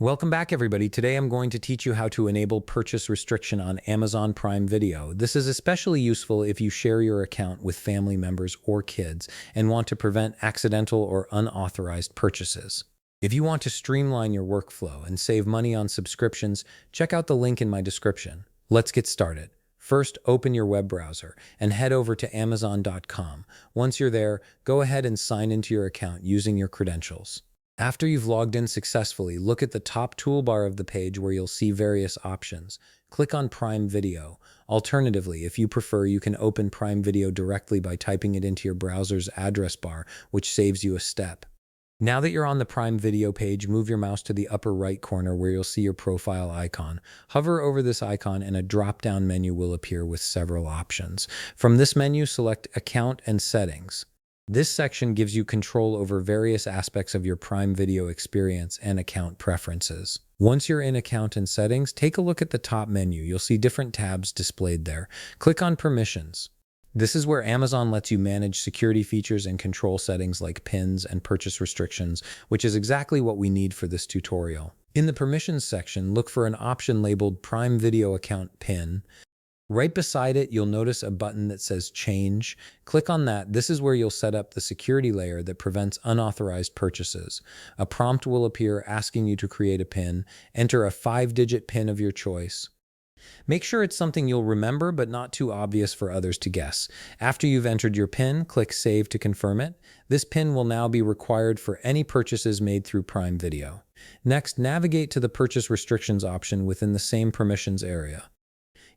Welcome back, everybody. Today I'm going to teach you how to enable purchase restriction on Amazon Prime Video. This is especially useful if you share your account with family members or kids and want to prevent accidental or unauthorized purchases. If you want to streamline your workflow and save money on subscriptions, check out the link in my description. Let's get started. First, open your web browser and head over to Amazon.com. Once you're there, go ahead and sign into your account using your credentials. After you've logged in successfully, look at the top toolbar of the page where you'll see various options. Click on Prime Video. Alternatively, if you prefer, you can open Prime Video directly by typing it into your browser's address bar, which saves you a step. Now that you're on the Prime Video page, move your mouse to the upper right corner where you'll see your profile icon. Hover over this icon and a drop-down menu will appear with several options. From this menu, select Account and Settings. This section gives you control over various aspects of your Prime Video experience and account preferences. Once you're in Account and Settings, take a look at the top menu. You'll see different tabs displayed there. Click on Permissions. This is where Amazon lets you manage security features and control settings like pins and purchase restrictions, which is exactly what we need for this tutorial. In the Permissions section, look for an option labeled Prime Video Account PIN. Right beside it, you'll notice a button that says Change. Click on that. This is where you'll set up the security layer that prevents unauthorized purchases. A prompt will appear asking you to create a PIN. Enter a 5-digit PIN of your choice. Make sure it's something you'll remember but not too obvious for others to guess. After you've entered your PIN, click Save to confirm it. This PIN will now be required for any purchases made through Prime Video. Next, navigate to the Purchase Restrictions option within the same permissions area.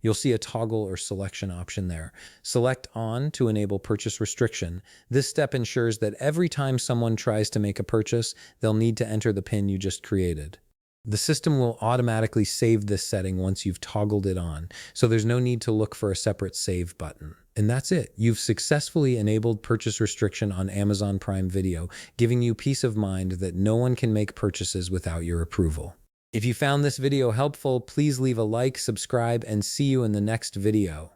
You'll see a toggle or selection option there. Select On to enable purchase restriction. This step ensures that every time someone tries to make a purchase, they'll need to enter the PIN you just created. The system will automatically save this setting once you've toggled it on, so there's no need to look for a separate save button. And that's it. You've successfully enabled purchase restriction on Amazon Prime Video, giving you peace of mind that no one can make purchases without your approval. If you found this video helpful, please leave a like, subscribe, and see you in the next video.